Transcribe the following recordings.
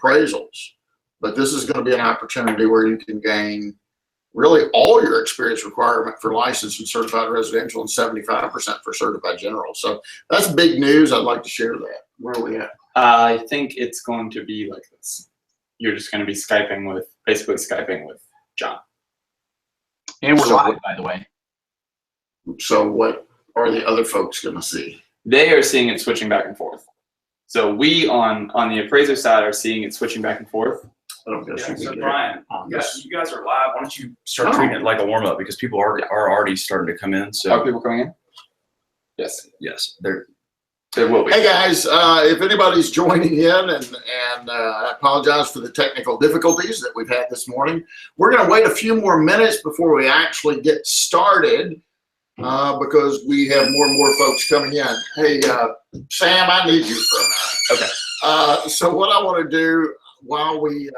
residential appraisals. But this is going to be an opportunity where you can gain really all your experience requirement for licensed and certified residential and 75% for certified general. So that's big news. I'd like to share that. Where are we at? I think it's going to be like this. You're just going to be basically Skyping with John. And we're live, by the way. So what are the other folks going to see? They are seeing it switching back and forth. So we on the appraiser side are seeing it switching back and forth. So Bryan, you guys are live. Why don't you start treating it like a warm up, because people are already starting to come in. So are people coming in? Yes. Yes. There will be. Hey guys, if anybody's joining in, and I apologize for the technical difficulties that we've had this morning. We're going to wait a few more minutes before we actually get started because we have more and more folks coming in. Hey, Sam, I need you for a minute. Okay. So what I want to do while we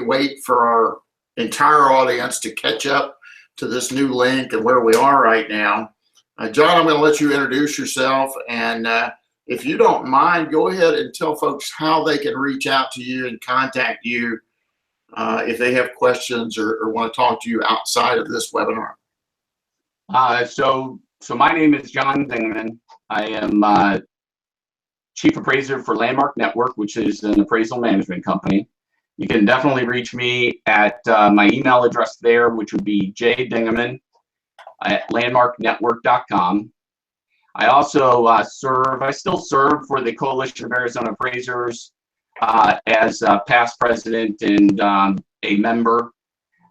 wait for our entire audience to catch up to this new link and where we are right now, John, I'm going to let you introduce yourself, and if you don't mind, go ahead and tell folks how they can reach out to you and contact you if they have questions or want to talk to you outside of this webinar. So my name is John Dingeman. I am Chief Appraiser for Landmark Network, which is an appraisal management company. You can definitely reach me at my email address there, which would be jdingeman@landmarknetwork.com. I also I still serve for the Coalition of Arizona Appraisers as past president and a member.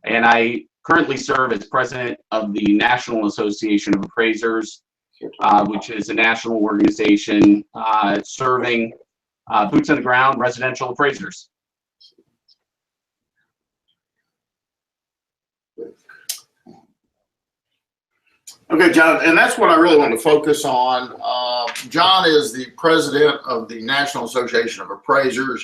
And I currently serve as president of the National Association of Appraisers, which is a national organization serving boots on the ground residential appraisers. Okay, John, and that's what I really want to focus on. John is the president of the National Association of Appraisers,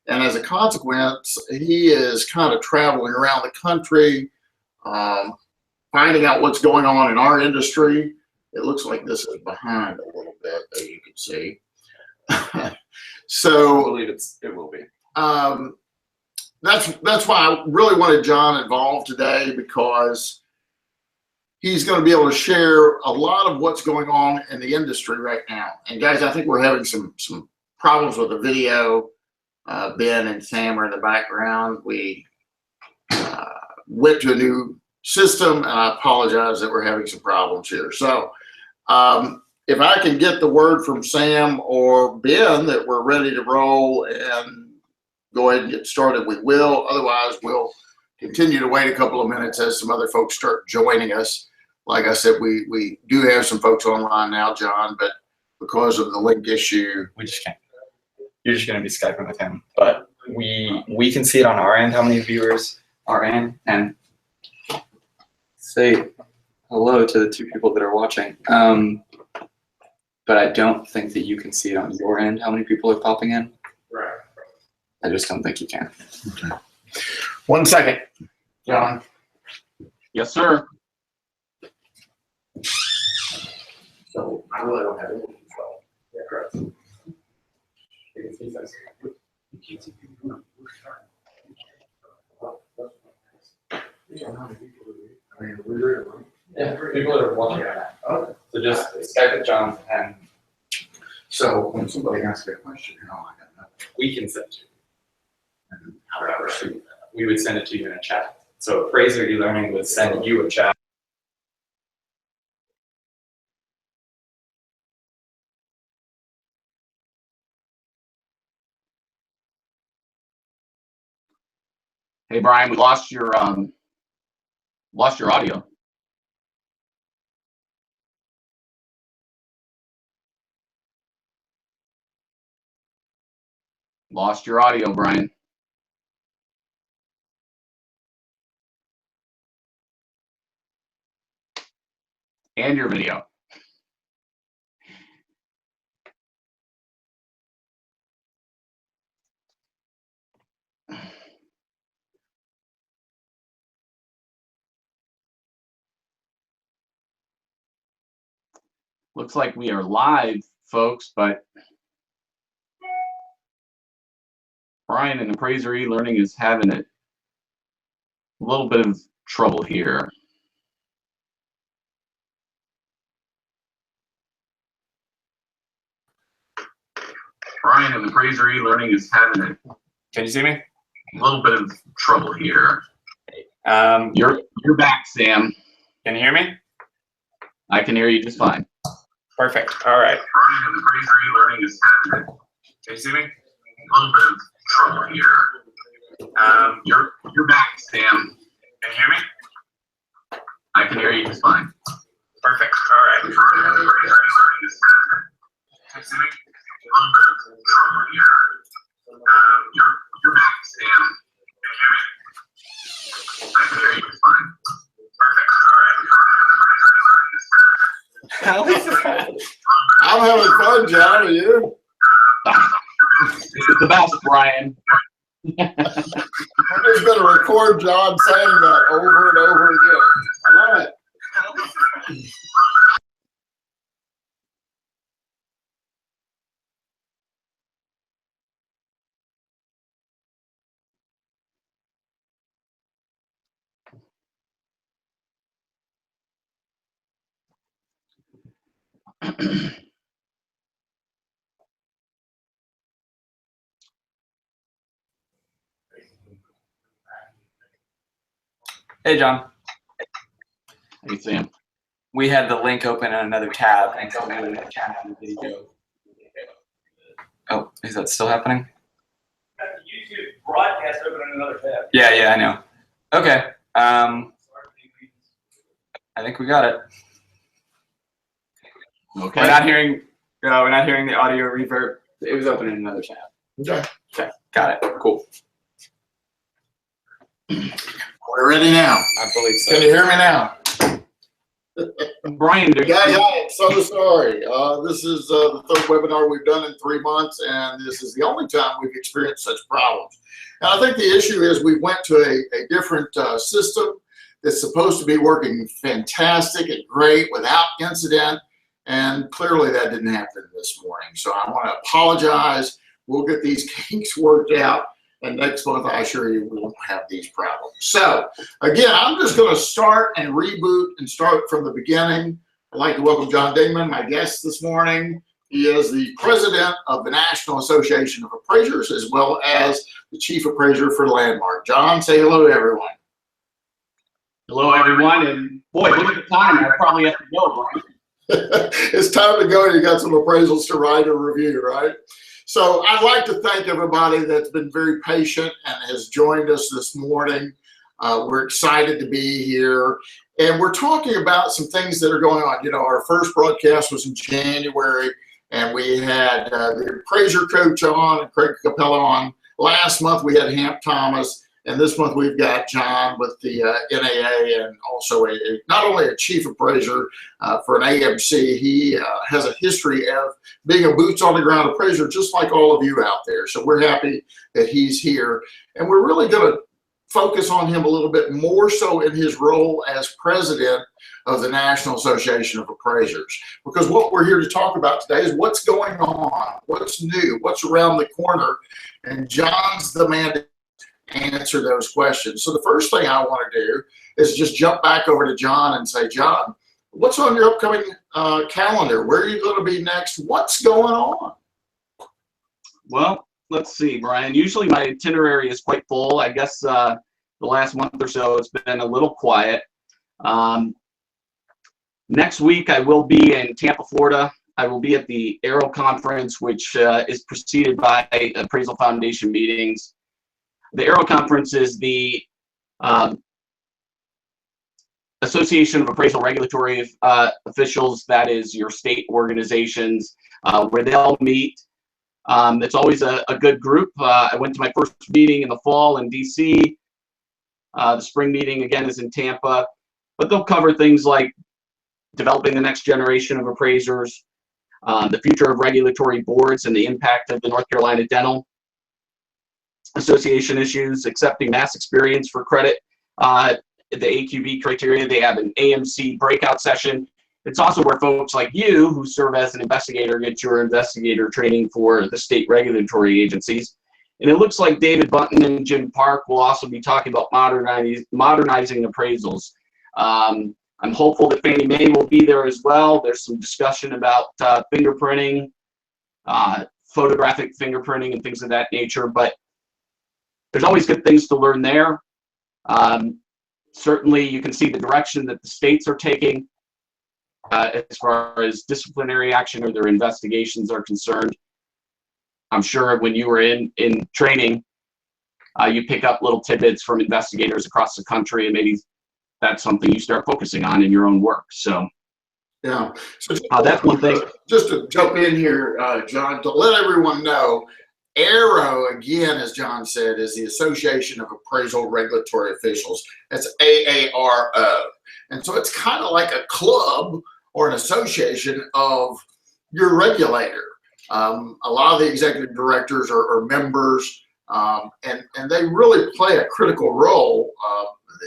and as a consequence, he is kind of traveling around the country, finding out what's going on in our industry. It looks like this is behind a little bit, as you can see. So I believe it will be. That's why I really wanted John involved today, because he's going to be able to share a lot of what's going on in the industry right now. And guys, I think we're having some problems with the video. Ben and Sam are in the background. We went to a new system, and I apologize that we're having some problems here. So if I can get the word from Sam or Ben that we're ready to roll and go ahead and get started, we will. Otherwise, we'll continue to wait a couple of minutes as some other folks start joining us. Like I said, we do have some folks online now, John, but because of the link issue, we just can't. You're just going to be Skyping with him, but we can see it on our end how many viewers are in, and say hello to the two people that are watching. But I don't think that you can see it on your end how many people are popping in. Right. I just don't think you can. Okay. 1 second, John. Yes, sir. So I really don't have any control. Yeah, correct. Yeah, people that are watching right now. Okay. So just Skype with John, and so when somebody asks me a question, I got nothing. we can send it to you. And how do I receive that? We would send it to you in a chat. So Appraiser e-learning would send you a chat. Hey, Bryan, we lost your audio. Lost your audio, Bryan. And your video. Looks like we are live, folks, but Bryan and Appraisal e-learning is having a little bit of trouble here. Bryan and Appraisal e-learning is having a Can you see me? little bit of trouble here. Um, You're back, Sam. can you hear me? I can hear you just fine. Perfect. All right. Bryan and Appraisal e-learning is having a Can you see me? little bit of trouble here. You're back, Sam. Can you hear me? I can hear you just fine. Perfect. All right. Can you see me? A little bit of trouble here. You're back, Sam. Can you hear me? I can hear you just fine. Perfect. All right. How is this happening? I'm having fun, John. Are you? It's the best, Bryan. I'm just going to record John saying that over and over again. I love it. Hey, John. Hey, Sam. We had the link open in another tab. And so we video. Oh, is that still happening? YouTube broadcast open in another tab. Yeah, I know. Okay. I think we got it. Okay. We're not hearing the audio reverb. It was open in another tab. Okay. Okay, got it. Cool. We're ready now. I believe so. Can you hear me now? Bryan, Guys, I'm so sorry. This is the third webinar we've done in 3 months, and this is the only time we've experienced such problems. And I think the issue is we went to a different system that's supposed to be working fantastic and great without incident, and clearly that didn't happen this morning. So I want to apologize. We'll get these kinks worked out, and next month I assure you we won't have these problems. So again, I'm just going to start and reboot and start from the beginning. I'd like to welcome John Dingeman, my guest this morning. He is the president of the National Association of Appraisers, as well as the chief appraiser for Landmark. John, say hello to everyone. hello, everyone. And boy, look at the time. I probably have to go, Bryan. It's time to go. You got some appraisals to write or review, right? So I'd like to thank everybody that's been very patient and has joined us this morning. We're excited to be here. And we're talking about some things that are going on. You know, our first broadcast was in January, and we had the appraiser coach on and Craig Capella on. Last month we had Hamp Thomas, and this month we've got John with the NAA, and also not only a chief appraiser for an AMC, he has a history of being a boots on the ground appraiser, just like all of you out there. So we're happy that he's here, and we're really going to focus on him a little bit more so in his role as president of the National Association of Appraisers, because what we're here to talk about today is what's going on, what's new, what's around the corner, and John's the man to answer those questions. So the first thing I want to do is just jump back over to John and say, John, what's on your upcoming calendar? Where are you going to be next? What's going on? Well, let's see, Bryan. Usually my itinerary is quite full. I guess the last month or so it's been a little quiet. Next week I will be in Tampa, Florida. I will be at the Aero Conference, which is preceded by Appraisal Foundation meetings. The Aero Conference is the Association of Appraisal Regulatory Officials. That is your state organizations where they'll meet. It's always a good group. I went to my first meeting in the fall in DC. The spring meeting again is in Tampa, but they'll cover things like developing the next generation of appraisers, the future of regulatory boards and the impact of the North Carolina Dental Association issues, accepting mass experience for credit, the AQB criteria. They have an AMC breakout session. It's also where folks like you who serve as an investigator get your investigator training for the state regulatory agencies. And it looks like David Bunton and Jim Park will also be talking about modernizing appraisals. I'm hopeful that Fannie Mae will be there as well. There's some discussion about fingerprinting, photographic fingerprinting and things of that nature, but there's always good things to learn there. Certainly you can see the direction that the states are taking as far as disciplinary action or their investigations are concerned. I'm sure when you were in training, you pick up little tidbits from investigators across the country, and maybe that's something you start focusing on in your own work. So yeah, so that's one thing. Just to jump in here, John, to let everyone know, AARO, again, as John said, is the Association of Appraisal Regulatory Officials. That's AARO. And so it's kind of like a club or an association of your regulator. A lot of the executive directors are members, and they really play a critical role.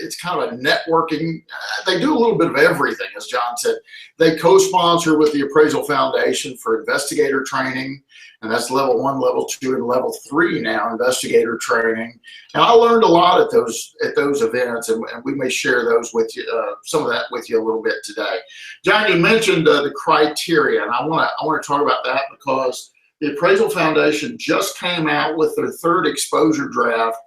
It's kind of a networking. They do a little bit of everything, as John said. They co-sponsor with the Appraisal Foundation for investigator training, and that's level 1, level 2, and level 3 now, investigator training. And I learned a lot at those events, and we may share those with you, some of that with you a little bit today. John, you mentioned the criteria, and I want to talk about that because the Appraisal Foundation just came out with their 3rd exposure draft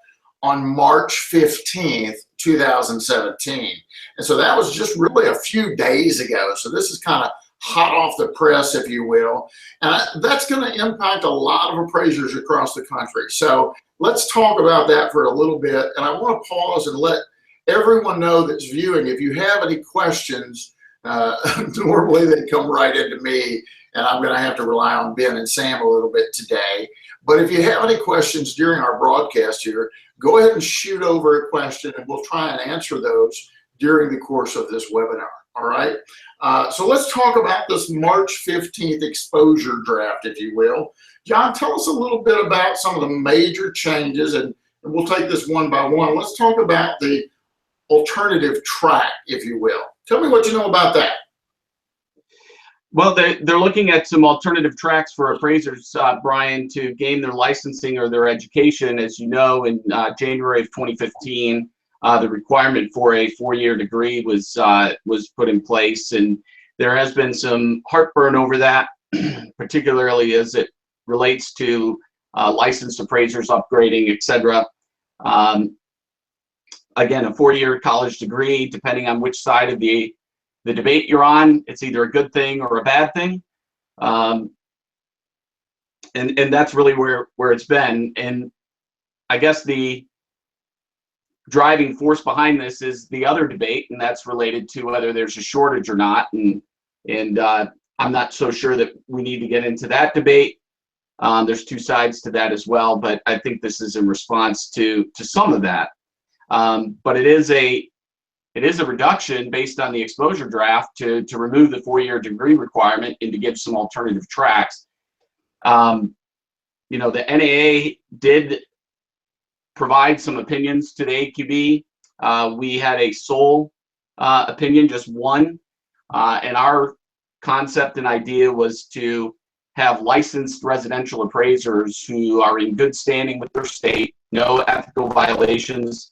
on March 15th, 2017. And so that was just really a few days ago. So this is kind of hot off the press, if you will. And that's going to impact a lot of appraisers across the country. So let's talk about that for a little bit. And I want to pause and let everyone know that's viewing, if you have any questions, normally they come right into me, and I'm going to have to rely on Ben and Sam a little bit today. But if you have any questions during our broadcast here, go ahead and shoot over a question, and we'll try and answer those during the course of this webinar. All right. So let's talk about this March 15th exposure draft, if you will. John, tell us a little bit about some of the major changes, and we'll take this one by one. Let's talk about the alternative track, if you will. Tell me what you know about that. Well, they're looking at some alternative tracks for appraisers, Bryan, to gain their licensing or their education. As you know, in January of 2015, the requirement for a 4-year degree was put in place, and there has been some heartburn over that, particularly as it relates to licensed appraisers upgrading, etc. Again, a 4-year college degree, depending on which side of the debate you're on, it's either a good thing or a bad thing. And that's really where it's been. And I guess the driving force behind this is the other debate, and that's related to whether there's a shortage or not. And I'm not so sure that we need to get into that debate. There's 2 sides to that as well, but I think this is in response to some of that. But it is a reduction based on the exposure draft to remove the 4-year degree requirement and to give some alternative tracks. You know, the NAA did provide some opinions to the AQB. We had a sole opinion, just one, and our concept and idea was to have licensed residential appraisers who are in good standing with their state, no ethical violations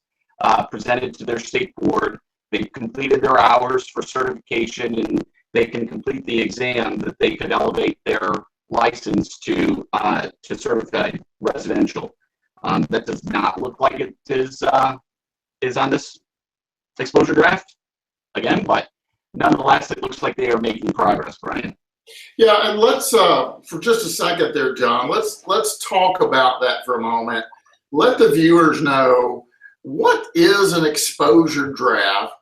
presented to their state board. They've completed their hours for certification, and they can complete the exam that they could elevate their license to certified residential. That does not look like it is on this exposure draft again, but nonetheless, it looks like they are making progress, Bryan. Yeah, and let's for just a second there, John. Let's talk about that for a moment. Let the viewers know, what is an exposure draft,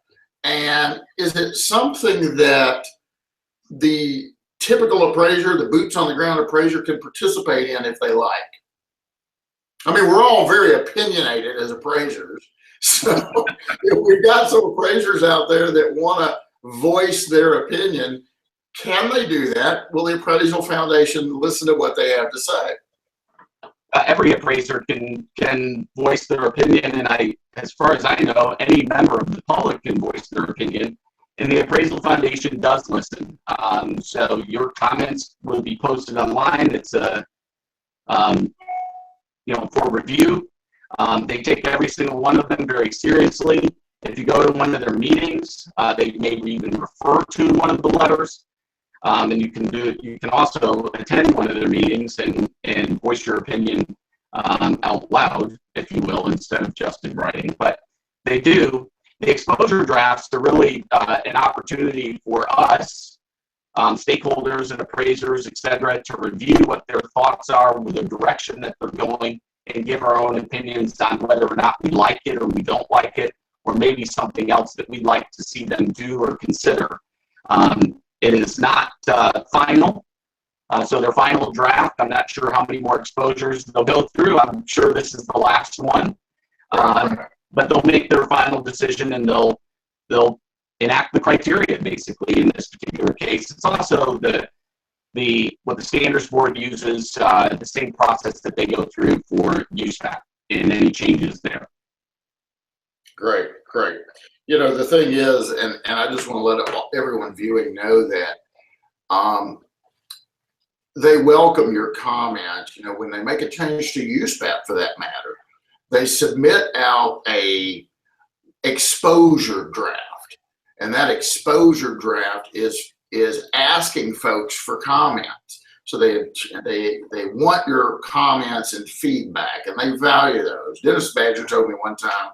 and is it something that the typical appraiser, the boots on the ground appraiser, can participate in if they like? I mean, we're all very opinionated as appraisers. So if we've got some appraisers out there that want to voice their opinion, can they do that? Will the Appraisal Foundation listen to what they have to say? Every appraiser can voice their opinion, and as far as I know, any member of the public can voice their opinion, and the Appraisal Foundation does listen. So your comments will be posted online. It's for review. They take every single one of them very seriously. If you go to one of their meetings, they may even refer to one of the letters. And you can also attend one of their meetings and voice your opinion out loud, if you will, instead of just in writing. But they do. The exposure drafts are really an opportunity for us, stakeholders and appraisers, et cetera, to review what their thoughts are with the direction that they're going and give our own opinions on whether or not we like it or we don't like it, or maybe something else that we'd like to see them do or consider. It is not final. So their final draft, I'm not sure how many more exposures they'll go through. I'm sure this is the last one. But they'll make their final decision and they'll enact the criteria basically in this particular case. It's also what the standards board uses, the same process that they go through for USPAC and any changes there. Great. The thing is, and I just want to let everyone viewing know that they welcome your comments. When they make a change to USPAC for that matter, they submit out a exposure draft, and that exposure draft is asking folks for comments. So they want your comments and feedback, and they value those. Dennis Badger told me one time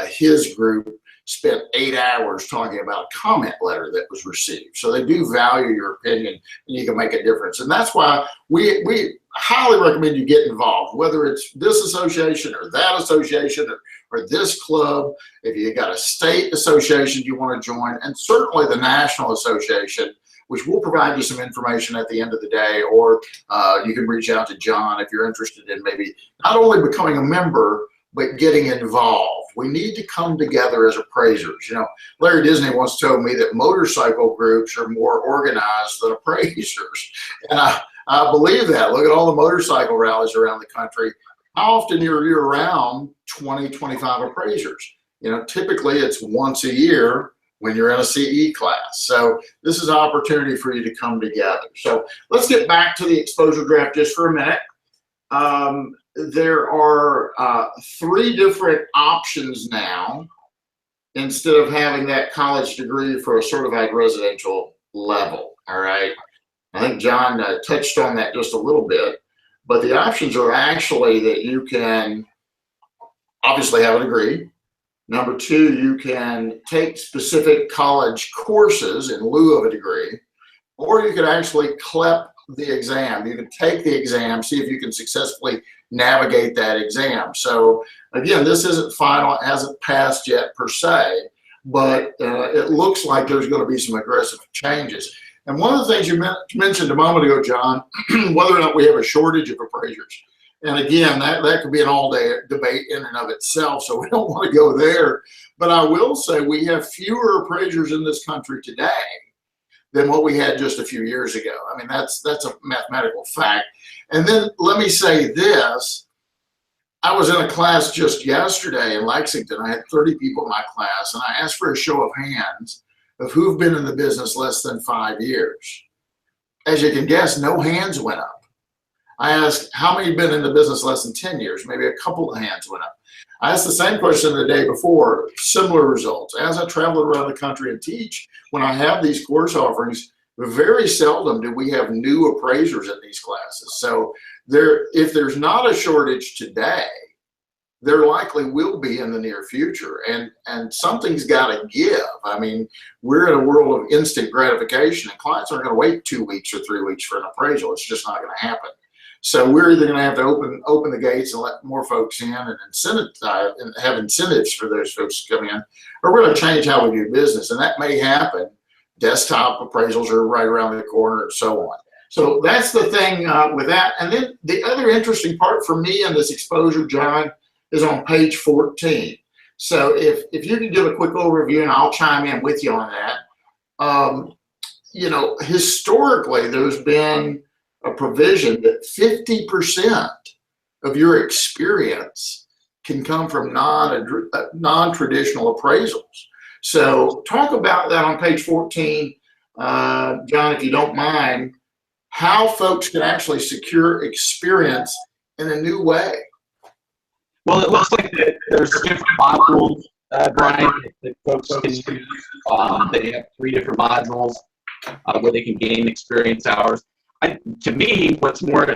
his group spent 8 hours talking about a comment letter that was received. So they do value your opinion, and you can make a difference. And that's why we highly recommend you get involved, whether it's this association or that association or this club. If you got a state association you want to join, and certainly the national association, which will provide you some information at the end of the day, or you can reach out to John if you're interested in maybe not only becoming a member, but getting involved. We need to come together as appraisers. Larry Disney once told me that motorcycle groups are more organized than appraisers. And I believe that. Look at all the motorcycle rallies around the country. How often you're around 20, 25 appraisers? Typically it's once a year when you're in a CE class. So this is an opportunity for you to come together. So let's get back to the exposure draft just for a minute. There are 3 different options now instead of having that college degree for a certified residential level. All right. I think John touched on that just a little bit, but the options are actually that you can obviously have a degree. Number 2, you can take specific college courses in lieu of a degree, or you could actually CLEP the exam. You can take the exam, see if you can successfully navigate that exam. So again, this isn't final, it hasn't passed yet per se, but it looks like there's going to be some aggressive changes. And one of the things you mentioned a moment ago, John, whether or not we have a shortage of appraisers. And again, that could be an all-day debate in and of itself, so we don't want to go there. But I will say we have fewer appraisers in this country today than what we had just a few years ago. I mean, that's a mathematical fact. And then let me say this. I was in a class just yesterday in Lexington. I had 30 people in my class, and I asked for a show of hands of who've been in the business less than 5 years. As you can guess, no hands went up. I asked how many have been in the business less than 10 years. Maybe a couple of hands went up. I asked the same question the day before, similar results. As I travel around the country and teach, when I have these course offerings, very seldom do we have new appraisers in these classes. So if there's not a shortage today, there likely will be in the near future. And something's got to give. I mean, we're in a world of instant gratification, and clients aren't going to wait 2 weeks or 3 weeks for an appraisal. It's just not going to happen. So we're either going to have to open the gates and let more folks in and have incentives for those folks to come in, or we're going to change how we do business. And that may happen. Desktop appraisals are right around the corner and so on. So that's the thing with that. And then the other interesting part for me in this exposure, John, is on page 14. So if you can give a quick overview, and I'll chime in with you on that. Historically, there's been a provision that 50% of your experience can come from non-traditional appraisals. So talk about that on page 14, John, if you don't mind, how folks can actually secure experience in a new way. Well, it looks like there's different modules, Brian, that folks can use. They have 3 different modules where they can gain experience hours. To me, what's more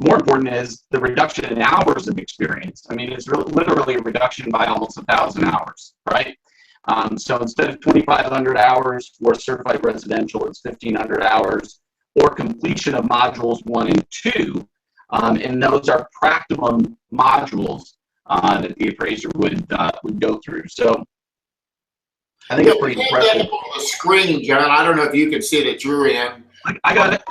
important is the reduction in hours of experience. I mean, it's literally a reduction by almost 1,000 hours, right? So instead of 2,500 hours for certified residential, it's 1,500 hours, or completion of modules 1 and 2. And those are practicum modules that the appraiser would go through. So I think it's pretty impressive. Get up on the screen, John. I don't know if you can see it at your end. I got it.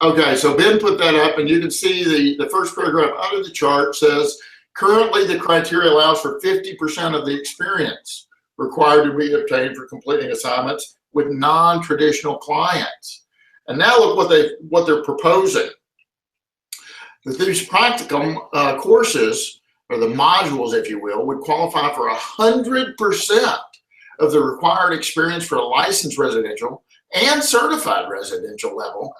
Okay, so Ben put that up, and you can see the first paragraph under the chart says, currently the criteria allows for 50% of the experience required to be obtained for completing assignments with non-traditional clients. And now look what they're proposing. That these practicum courses, or the modules, if you will, would qualify for 100% of the required experience for a licensed residential and certified residential level,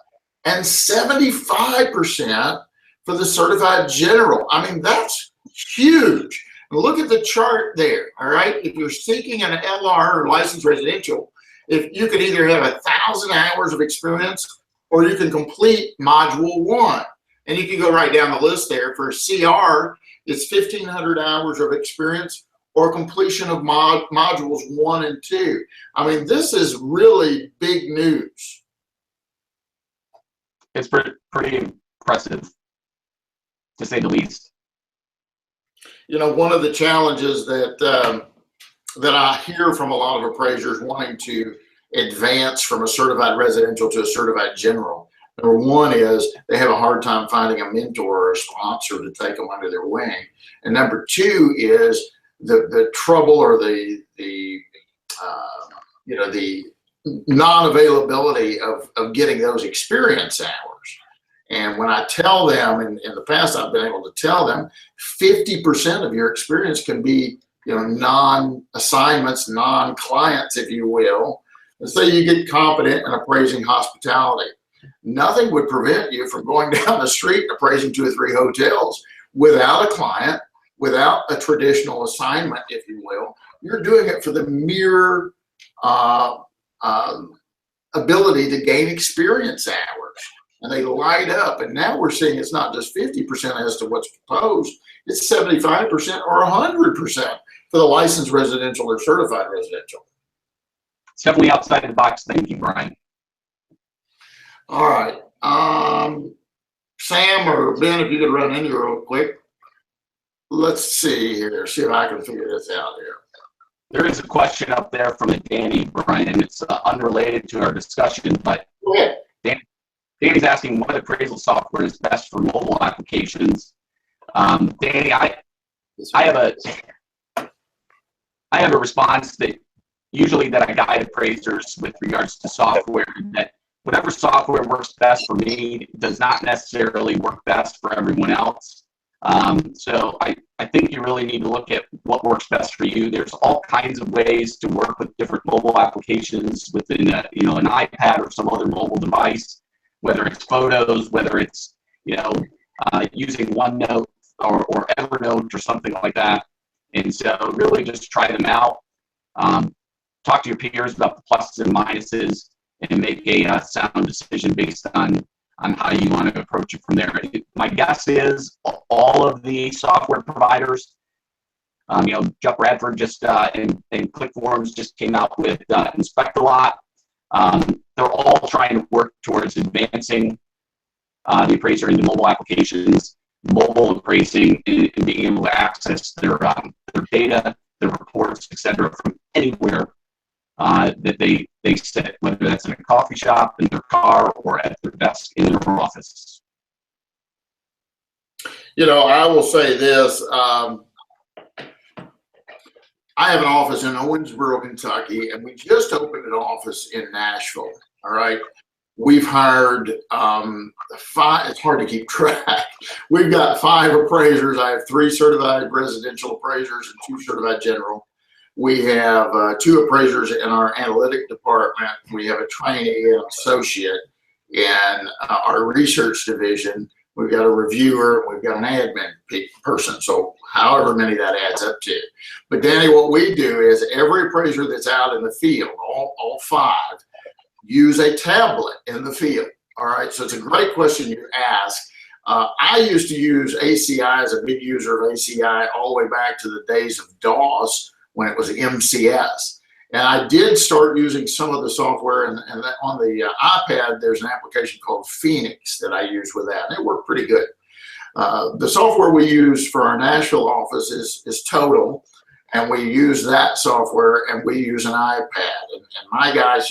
and 75% for the certified general. I mean, that's huge. Look at the chart there, all right? If you're seeking an LR or licensed residential, if you could either have 1,000 hours of experience or you can complete module 1. And you can go right down the list there. For CR, it's 1,500 hours of experience or completion of modules 1 and 2. I mean, this is really big news. It's pretty impressive, to say the least. You know, one of the challenges that I hear from a lot of appraisers wanting to advance from a certified residential to a certified general, number one is they have a hard time finding a mentor or a sponsor to take them under their wing. And number two is the trouble or the non-availability of getting those experience hours. And when I tell them, in the past I've been able to tell them, 50% of your experience can be, non-assignments, non-clients, if you will. And say you get competent in appraising hospitality. Nothing would prevent you from going down the street and appraising 2 or 3 hotels without a client, without a traditional assignment, if you will. You're doing it for the mere ability to gain experience hours. And they light up. And now we're seeing it's not just 50% as to what's proposed, it's 75% or 100% for the licensed residential or certified residential. It's definitely outside the box thinking, Brian. All right. Sam or Ben, if you could run in here real quick. Let's see here, see if I can figure this out here. There is a question up there from Danny, Brian. It's unrelated to our discussion, but Go ahead. Danny's asking what appraisal software is best for mobile applications. Danny, I have a response that usually that I guide appraisers with regards to software, that whatever software works best for me does not necessarily work best for everyone else. So I think you really need to look at what works best for you. There's all kinds of ways to work with different mobile applications within an iPad or some other mobile device, whether it's photos, whether it's using OneNote or Evernote or something like that. And so really just try them out. Talk to your peers about the pluses and minuses and make a sound decision based on how you want to approach it from there. My guess is all of the software providers, Jeff Bradford just and ClickForms just came out with Inspect a Lot. They're all trying to work towards advancing the appraiser into mobile applications, mobile appraising, and being able to access their data, their reports, etc., from anywhere that they sit, whether that's in a coffee shop, in their car, or at their desk in their office. I will say this. I have an office in Owensboro, Kentucky, and we just opened an office in Nashville. All right. We've hired 5, it's hard to keep track. We've got 5 appraisers. I have 3 certified residential appraisers and 2 certified general. We have 2 appraisers in our analytic department. We have a trainee and associate in our research division. we've got a reviewer, and we've got an admin person. So however many that adds up to. But Danny, what we do is every appraiser that's out in the field, all 5, use a tablet in the field. All right, so it's a great question you ask. I used to use ACI as a big user of ACI all the way back to the days of DOS when it was MCS. And I did start using some of the software, and on the iPad, there's an application called Phoenix that I use with that, and it worked pretty good. The software we use for our Nashville office is Total, and we use that software, and we use an iPad. And my guys,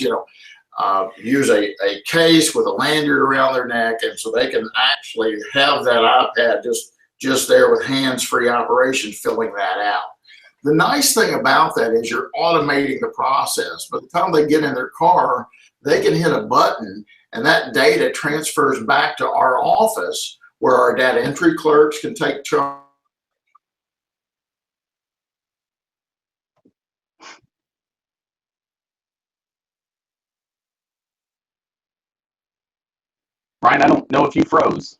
use a case with a lanyard around their neck, and so they can actually have that iPad just there with hands-free operation filling that out. The nice thing about that is you're automating the process. By the time they get in their car, they can hit a button, and that data transfers back to our office where our data entry clerks can take charge. Bryan, I don't know if you froze.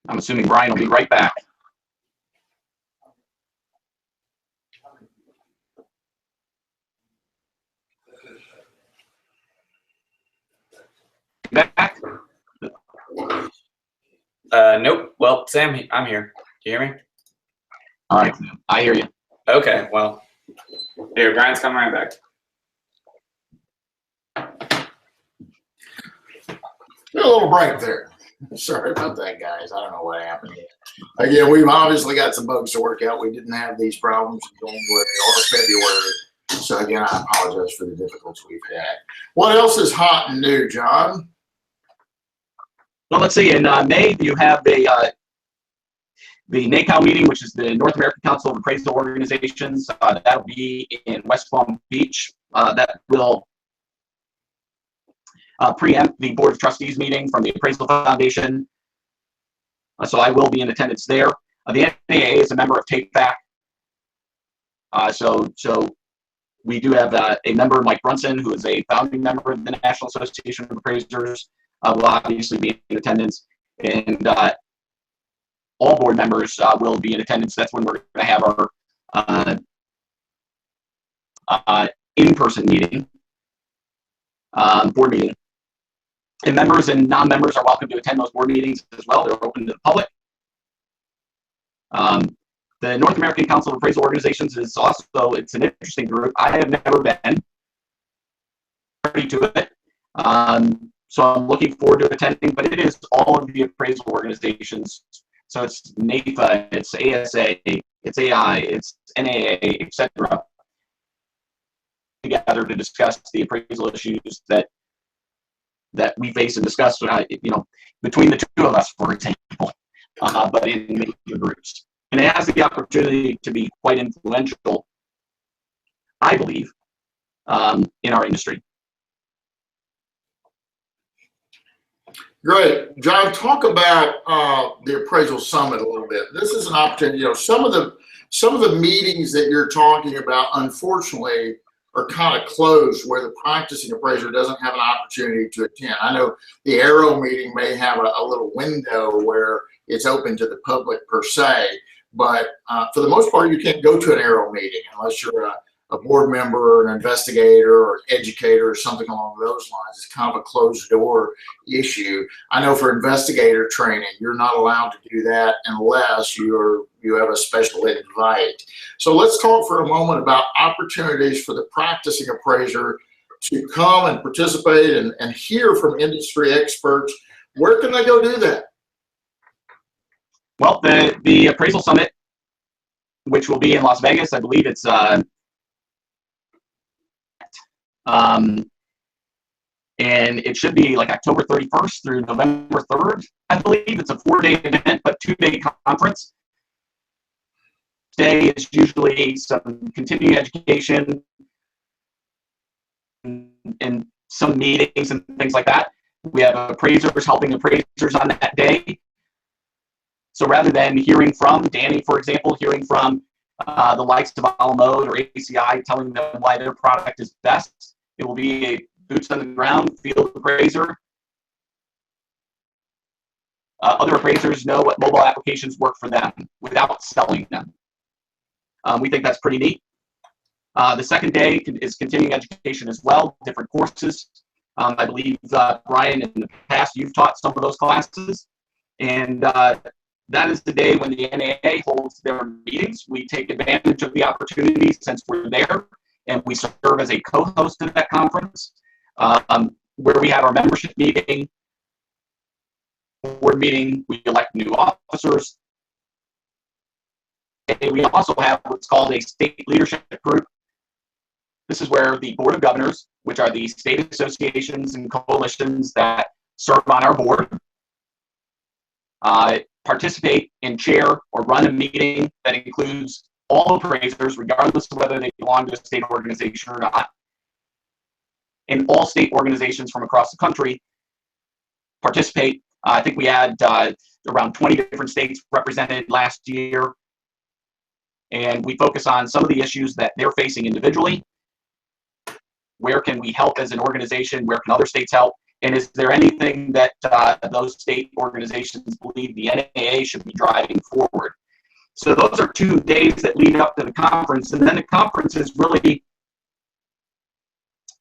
I'm assuming Bryan will be right back. Back? Nope. Well, Sam, I'm here. Do you hear me? All right, I hear you. Okay. Well, here, Brian's coming right back. A little break there. Sorry about that, guys. I don't know what happened. Again, we've obviously got some bugs to work out. We didn't have these problems in January or February. So again, I apologize for the difficulties we've had. What else is hot and new, John? Well, let's see. In May, you have the NACOW meeting, which is the North American Council of Appraisal Organizations. That'll be in West Palm Beach. That will preempt the Board of Trustees meeting from the Appraisal Foundation. So I will be in attendance there. The NAA is a member of TAPEFAC. So we do have a member, Mike Brunson, who is a founding member of the National Association of Appraisers, will obviously be in attendance. And all board members will be in attendance. That's when we're going to have our in-person meeting, board meeting. And members and non-members are welcome to attend those board meetings as well. They're open to the public. The North American Council of Appraisal Organizations is also, it's an interesting group. I have never been privy to it. So I'm looking forward to attending, but it is all of the appraisal organizations. So it's NAFA, it's ASA, it's AI, it's NAA, etc. Together to discuss the appraisal issues that we face and discuss, between the two of us, for example, but in major groups. And it has the opportunity to be quite influential, I believe, in our industry. Great. John, talk about the Appraisal Summit a little bit. This is an opportunity. Some of the meetings that you're talking about, unfortunately, are kind of closed where the practicing appraiser doesn't have an opportunity to attend. I know the Arrow meeting may have a little window where it's open to the public per se, but for the most part, you can't go to an Arrow meeting unless you're a board member or an investigator or educator or something along those lines. It's kind of a closed door issue. I know for investigator training, you're not allowed to do that unless you have a special invite. So let's talk for a moment about opportunities for the practicing appraiser to come and participate and hear from industry experts, where can they go do that? Well, the Appraisal Summit, which will be in Las Vegas, I believe it's and it should be like October 31st through November 3rd, I believe. It's a 4-day event, but 2-day conference. Day is usually some continuing education and some meetings and things like that. We have appraisers helping appraisers on that day. So rather than hearing from Danny, for example, hearing from the likes of Alamode or ACI telling them why their product is best, it will be a boots on the ground field appraiser. Other appraisers know what mobile applications work for them without selling them. We think that's pretty neat. The second day is continuing education as well, different courses. I believe, Bryan, in the past, you've taught some of those classes. And that is the day when the NAA holds their meetings. We take advantage of the opportunity since we're there, and we serve as a co-host of that conference, where we have our membership meeting, board meeting, we elect new officers. And we also have what's called a state leadership group. This is where the Board of Governors, which are the state associations and coalitions that serve on our board, participate and chair or run a meeting that includes all appraisers, regardless of whether they belong to a state organization or not. And all state organizations from across the country participate. I think we had around 20 different states represented last year. And we focus on some of the issues that they're facing individually. Where can we help as an organization? Where can other states help? And is there anything that those state organizations believe the NAA should be driving forward? So those are 2 days that lead up to the conference. And then the conference is really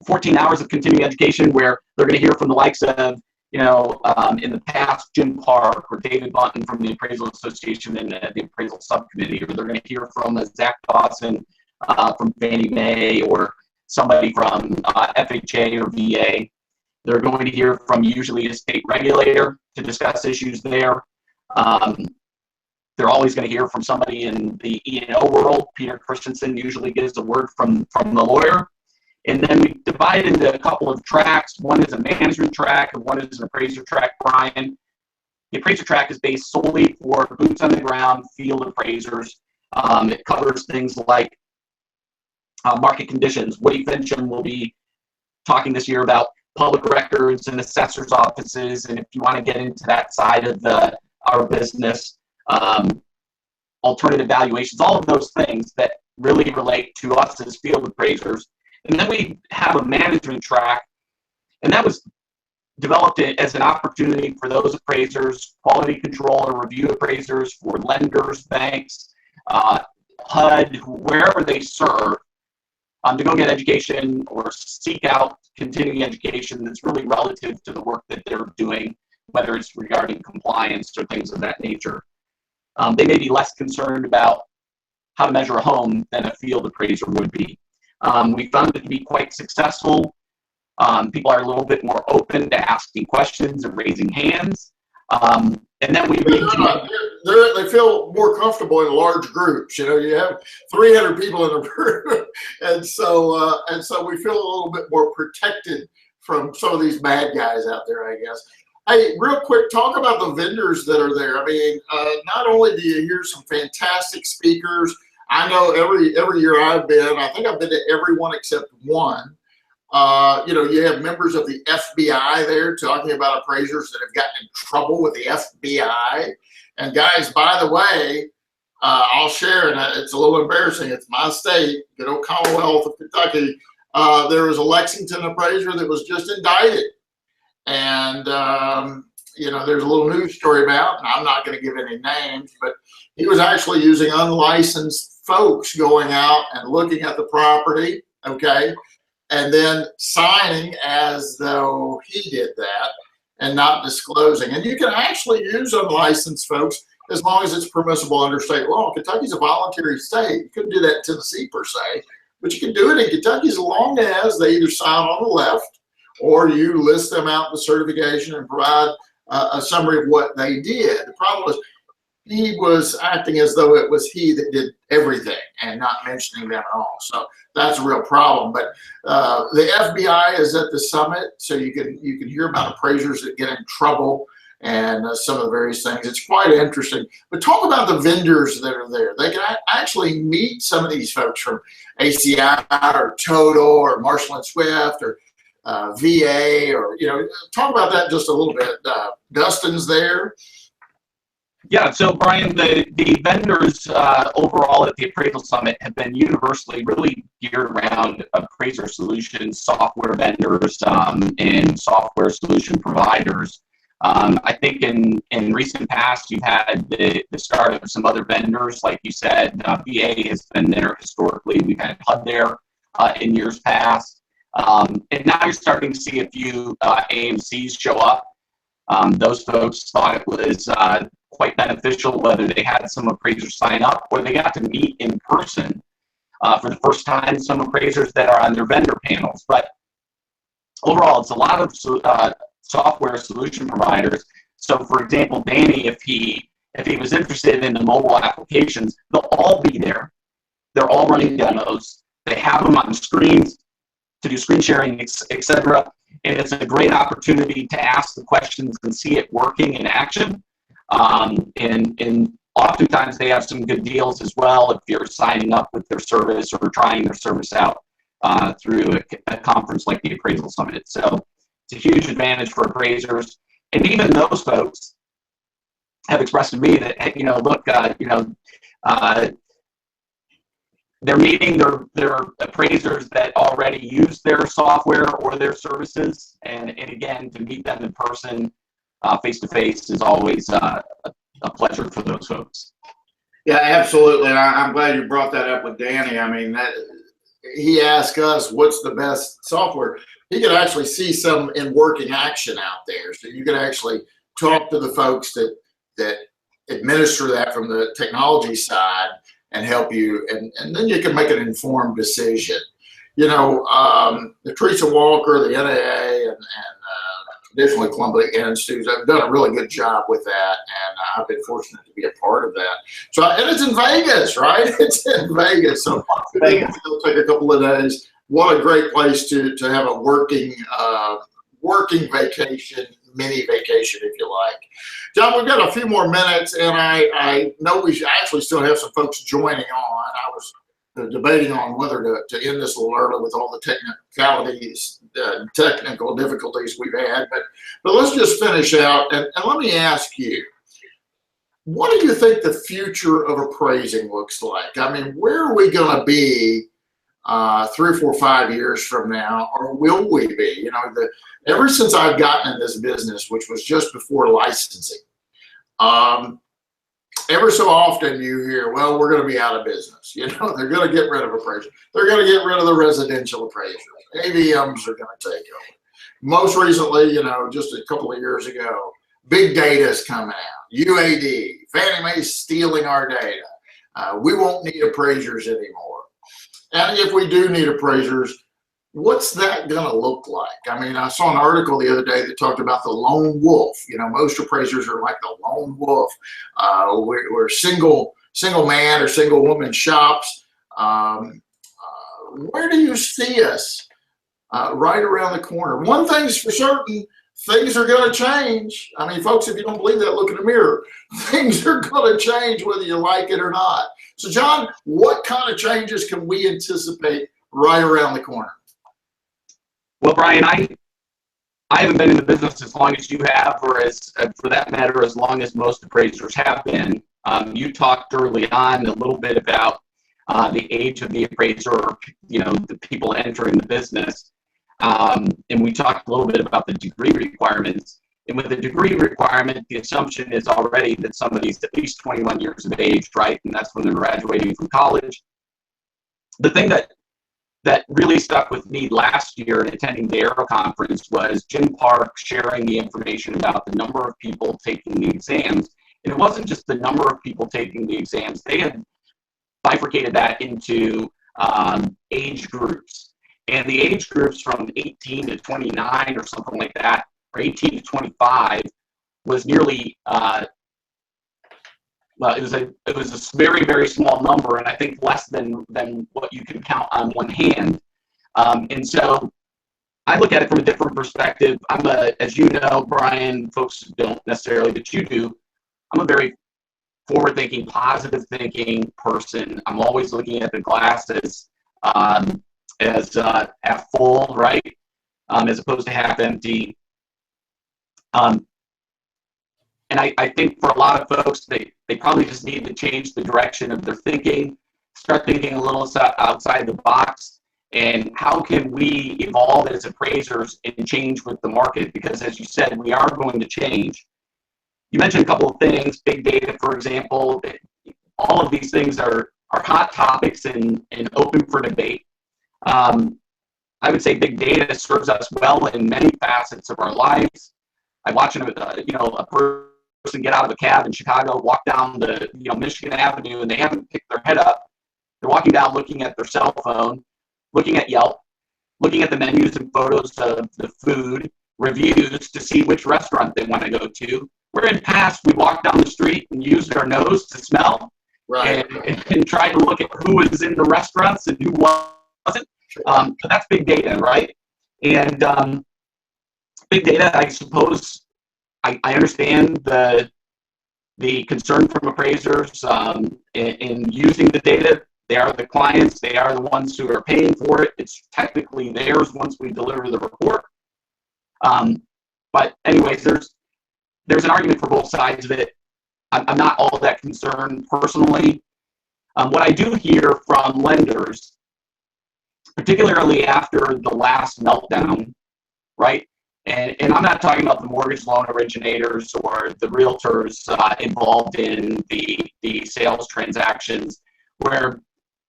14 hours of continuing education where they're going to hear from the likes of, in the past, Jim Clark or David Bunton from the Appraisal Association and the Appraisal Subcommittee, or they're going to hear from Zach Dawson from Fannie Mae, or somebody from FHA or VA. They're going to hear from usually a state regulator to discuss issues there. They're always going to hear from somebody in the E&O world. Peter Christensen usually gives a word from the lawyer. And then we divide into a couple of tracks. One is a management track, and one is an appraiser track, Bryan. The appraiser track is based solely for boots on the ground field appraisers. It covers things like market conditions. Woody Fincham will be talking this year about public records and assessors' offices, and if you want to get into that side of our business, alternative valuations, all of those things that really relate to us as field appraisers. And then we have a management track, and that was developed as an opportunity for those appraisers, quality control or review appraisers, for lenders, banks, HUD, wherever they serve, to go get education or seek out continuing education that's really relative to the work that they're doing, whether it's regarding compliance or things of that nature. They may be less concerned about how to measure a home than a field appraiser would be. We found it to be quite successful. People are a little bit more open to asking questions and raising hands. And then we they feel more comfortable in large groups. You have 300 people in a group, and so we feel a little bit more protected from some of these bad guys out there, I guess. Hey, real quick, talk about the vendors that are there. I mean, not only do you hear some fantastic speakers, I know every year I've been, I think I've been to every one except one. You have members of the FBI there talking about appraisers that have gotten in trouble with the FBI. And guys, by the way, I'll share, and it's a little embarrassing. It's my state, good old Commonwealth of Kentucky. There was a Lexington appraiser that was just indicted. And, there's a little news story about, and I'm not going to give any names, but he was actually using unlicensed folks going out and looking at the property, okay, and then signing as though he did that and not disclosing. And you can actually use unlicensed folks as long as it's permissible under state law. Kentucky's a voluntary state. You couldn't do that in Tennessee per se, but you can do it in Kentucky as long as they either sign on the left or you list them out in the certification and provide a summary of what they did. The problem was he was acting as though it was he that did everything and not mentioning them at all. So that's a real problem. But the FBI is at the summit, so you can hear about appraisers that get in trouble and some of the various things. It's quite interesting. But talk about the vendors that are there. They can actually meet some of these folks from ACI or Total or Marshall and Swift or VA, or talk about that just a little bit. Dustin's there. Yeah, so Bryan, the vendors overall at the Appraisal Summit have been universally really geared around appraiser solutions, software vendors, and software solution providers. I think in recent past, you've had the start of some other vendors, like you said. VA has been there historically. We've had HUD there in years past. And now you're starting to see a few AMCs show up. Those folks thought it was quite beneficial, whether they had some appraisers sign up or they got to meet in person for the first time, some appraisers that are on their vendor panels. But overall, it's a lot of software solution providers. So for example, Danny, if he was interested in the mobile applications, they'll all be there. They're all running demos. They have them on screens to do screen sharing, etc. And it's a great opportunity to ask the questions and see it working in action. And oftentimes they have some good deals as well if you're signing up with their service or trying their service out through a conference like the Appraisal Summit. So it's a huge advantage for appraisers. And even those folks have expressed to me that, hey, look, they're meeting their appraisers that already use their software or their services. And again, to meet them in person, face-to-face is always a pleasure for those folks. Yeah, absolutely. And I'm glad you brought that up with Danny. I mean, he asked us what's the best software. He could actually see some in working action out there. So you could actually talk to the folks that administer that from the technology side and help you, and then you can make an informed decision. The Teresa Walker, the NAA, and additionally Columbia Institute have done a really good job with that, and I've been fortunate to be a part of that. So, and it's in Vegas, right? It's in Vegas, so it'll take a couple of days. What a great place to have a working vacation, mini vacation, if you like. John, we've got a few more minutes, and I know we actually still have some folks joining on. I was debating on whether to end this a little early with all the technical difficulties we've had, but let's just finish out, and let me ask you, what do you think the future of appraising looks like? I mean, where are we going to be 3, 4, 5 years from now, or will we be? Ever since I've gotten in this business, which was just before licensing, ever so often you hear, well, we're going to be out of business. They're going to get rid of appraisers. They're going to get rid of the residential appraisers. AVMs are going to take over. Most recently, just a couple of years ago, big data is coming out. UAD, Fannie Mae's stealing our data. We won't need appraisers anymore. And if we do need appraisers, what's that going to look like? I mean, I saw an article the other day that talked about the lone wolf. Most appraisers are like the lone wolf. We're single man or single woman shops. Where do you see us right around the corner? One thing's for certain, things are going to change. I mean, folks, if you don't believe that, look in the mirror. Things are going to change whether you like it or not. So, John, what kind of changes can we anticipate right around the corner? Well, Bryan, I haven't been in the business as long as you have, or for that matter, as long as most appraisers have been. You talked early on a little bit about the age of the appraiser, the people entering the business. And we talked a little bit about the degree requirements. And with the degree requirement, the assumption is already that somebody's at least 21 years of age, right? And that's when they're graduating from college. The thing that really stuck with me last year in attending the Aero conference was Jim Park sharing the information about the number of people taking the exams. And it wasn't just the number of people taking the exams. They had bifurcated that into age groups. And the age groups from 18 to 29 or something like that, or 18 to 25, was nearly, well, it was a very, very small number, and I think less than what you can count on one hand. And so I look at it from a different perspective. As you know, Brian, folks don't necessarily, but you do. I'm a very forward-thinking, positive-thinking person. I'm always looking at the glass as half full, right, as opposed to half empty. And I think for a lot of folks, they probably just need to change the direction of their thinking, start thinking a little outside the box, and how can we evolve as appraisers and change with the market? Because as you said, we are going to change. You mentioned a couple of things, big data, for example. All of these things are hot topics and open for debate. I would say big data serves us well in many facets of our lives. I watch a person get out of a cab in Chicago, walk down the Michigan Avenue, and they haven't picked their head up. They're walking down, looking at their cell phone, looking at Yelp, looking at the menus and photos of the food, reviews to see which restaurant they want to go to. Where in the past we walked down the street and used our nose to smell, right, and tried to look at who was in the restaurants and who wasn't. So that's big data, right? And big data, I suppose, I understand the concern from appraisers in using the data. They are the clients. They are the ones who are paying for it. It's technically theirs once we deliver the report. But anyways, there's an argument for both sides of it. I'm not all that concerned personally. What I do hear from lenders, particularly after the last meltdown, right? And I'm not talking about the mortgage loan originators or the realtors involved in the sales transactions, where,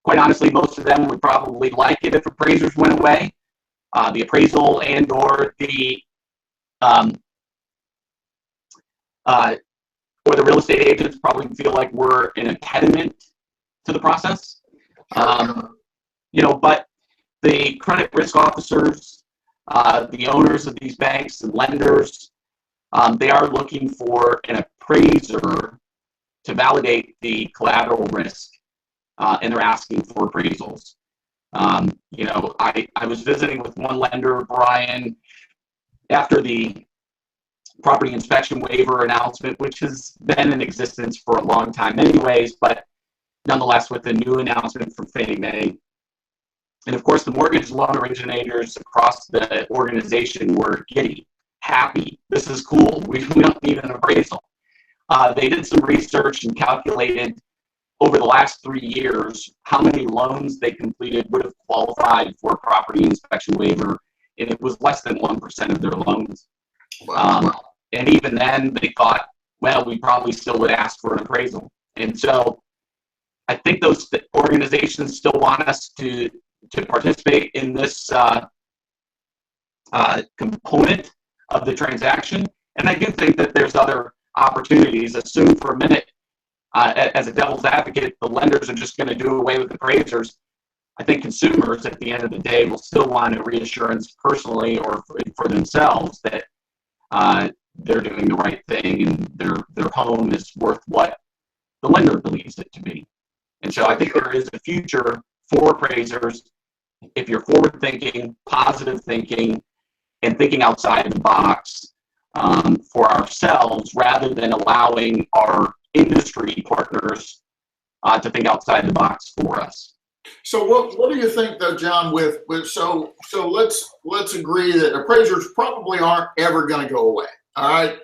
quite honestly, most of them would probably like it if appraisers went away. The appraisal and or the real estate agents probably feel like we're an impediment to the process. But the credit risk officers, the owners of these banks and lenders, they are looking for an appraiser to validate the collateral risk, and they're asking for appraisals. I was visiting with one lender, Bryan, after the property inspection waiver announcement, which has been in existence for a long time anyways, but nonetheless with the new announcement from Fannie Mae. And of course, the mortgage loan originators across the organization were giddy, happy. This is cool. We don't need an appraisal. They did some research and calculated over the last 3 years how many loans they completed would have qualified for a property inspection waiver, and it was less than 1% of their loans. And even then, they thought, well, we probably still would ask for an appraisal. And so I think those organizations still want us to participate in this component of the transaction. And I do think that there's other opportunities. Assume for a minute, as a devil's advocate, the lenders are just going to do away with appraisers. I think consumers at the end of the day will still want a reassurance personally or for themselves that they're doing the right thing and their home is worth what the lender believes it to be. And so I think there is a future for appraisers if you're forward thinking, positive thinking, and thinking outside the box for ourselves rather than allowing our industry partners to think outside the box for us. So what do you think though, John, so let's agree that appraisers probably aren't ever going to go away. All right.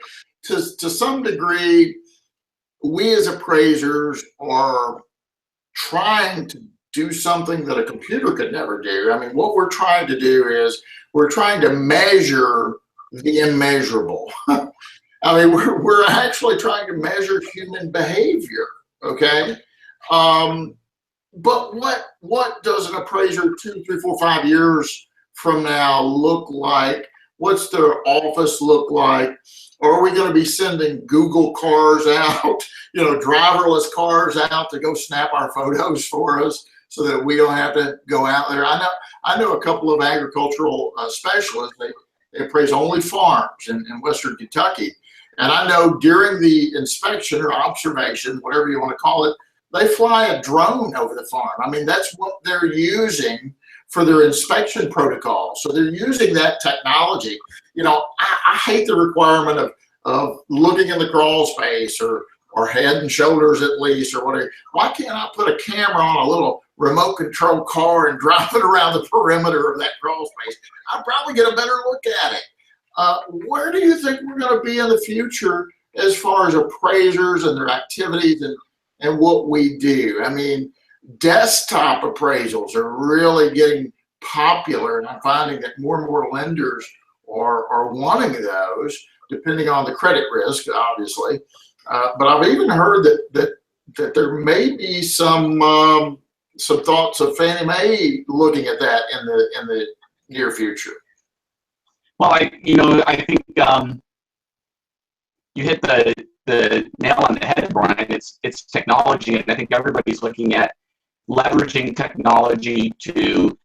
To some degree, we as appraisers are trying to do something that a computer could never do. I mean, what we're trying to do is we're trying to measure the immeasurable. I mean, we're actually trying to measure human behavior. Okay. But what does an appraiser 2, 3, 4, 5 years from now look like? What's their office look like? Or are we going to be sending Google cars out, driverless cars out to go snap our photos for us? so that we don't have to go out there. I know a couple of agricultural specialists. They appraise only farms in Western Kentucky. And I know during the inspection or observation, whatever you want to call it, they fly a drone over the farm. I mean, that's what they're using for their inspection protocol. So they're using that technology. You know, I hate the requirement of looking in the crawl space or head and shoulders at least or whatever. Why can't I put a camera on a little remote control car and drive it around the perimeter of that crawl space? I'll probably get a better look at it. Where do you think we're going to be in the future as far as appraisers and their activities and what we do? I mean, desktop appraisals are really getting popular, and I'm finding that more and more lenders are wanting those, depending on the credit risk, obviously. But I've even heard that there may be some thoughts of Fannie Mae looking at that in the near future. Well, I think you hit the nail on the head, Brian. It's technology, and I think everybody's looking at leveraging technology to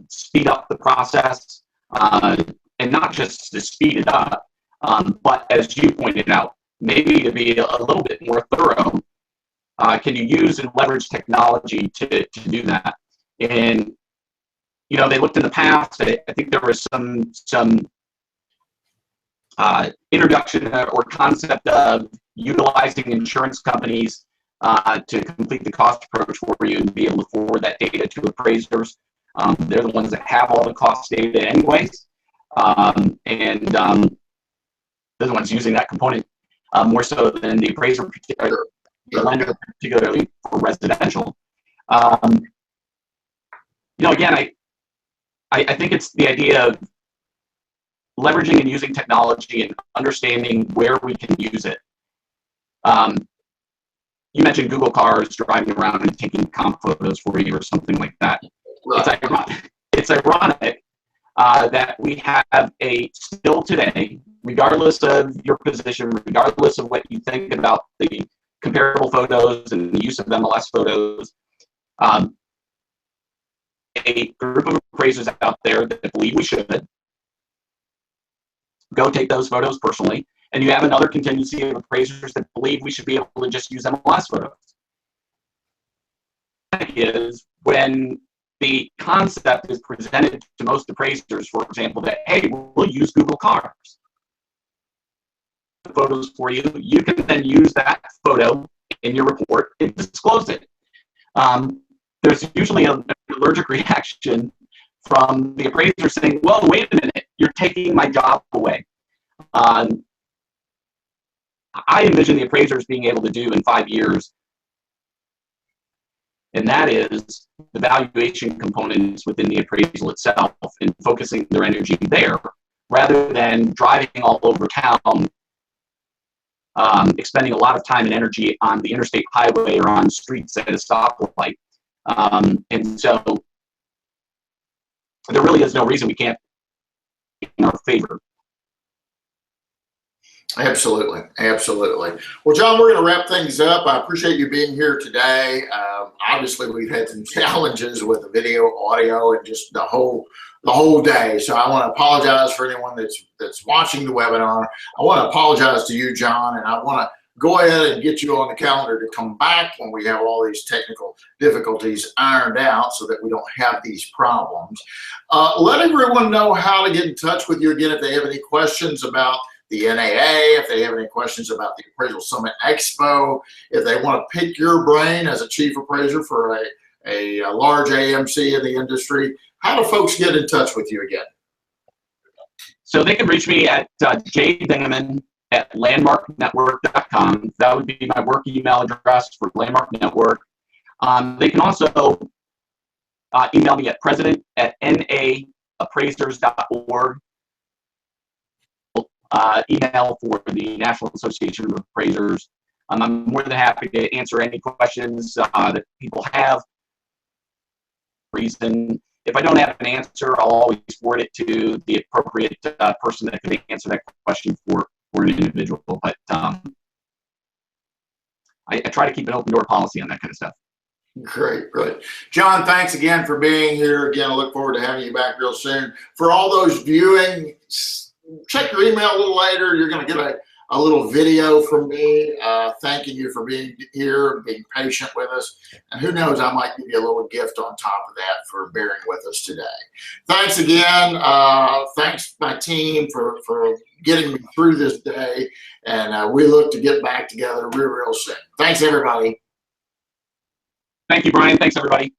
speed up the process, and not just to speed it up, but as you pointed out, maybe to be a little bit more thorough. Can you use and leverage technology to do that? And you know, they looked in the past. I think there was some introduction or concept of utilizing insurance companies to complete the cost approach for you and be able to forward that data to appraisers. They're the ones that have all the cost data anyways, and they're the ones using that component more so than the appraiser, or the lender, particularly for residential. You know, again, I think it's the idea of leveraging and using technology and understanding where we can use it. You mentioned Google cars driving around and taking comp photos for you or something like that. Right. It's ironic that we have still today, regardless of your position, regardless of what you think about the comparable photos and the use of MLS photos, a group of appraisers out there that believe we should go take those photos personally, and you have another contingency of appraisers that believe we should be able to just use MLS photos. Is when the concept is presented to most appraisers, for example, that, hey, we'll use Google cars photos for you. You can then use that photo in your report and disclose it. There's usually an allergic reaction from the appraiser saying, well, wait a minute, you're taking my job away. I envision the appraisers being able to do in 5 years, and that is the valuation components within the appraisal itself and focusing their energy there rather than driving all over town, expending a lot of time and energy on the interstate highway or on streets at a stoplight. And so there really is no reason we can't in our favor. Absolutely. Absolutely. Well, John, we're going to wrap things up. I appreciate you being here today. Obviously, we've had some challenges with the video, audio, and just the whole day. So I want to apologize for anyone that's watching the webinar. I want to apologize to you, John, and I want to go ahead and get you on the calendar to come back when we have all these technical difficulties ironed out so that we don't have these problems. Let everyone know how to get in touch with you again if they have any questions about the NAA, if they have any questions about the Appraisal Summit Expo, if they want to pick your brain as a chief appraiser for a large AMC in the industry. How do folks get in touch with you again? So they can reach me at jdingeman@landmarknetwork.com. That would be my work email address for Landmark Network. They can also email me at president@naappraisers.org. Email for the National Association of Appraisers. I'm more than happy to answer any questions that people have. If I don't have an answer, I'll always forward it to the appropriate person that can answer that question for an individual. But I try to keep an open door policy on that kind of stuff. Great, great. John, thanks again for being here. Again, I look forward to having you back real soon. For all those viewing, check your email a little later. You're going to get a little video from me thanking you for being here, being patient with us. And who knows, I might give you a little gift on top of that for bearing with us today. Thanks again. Thanks my team for getting me through this day. And we look to get back together real soon. Thanks, everybody. Thank you, Bryan. Thanks, everybody.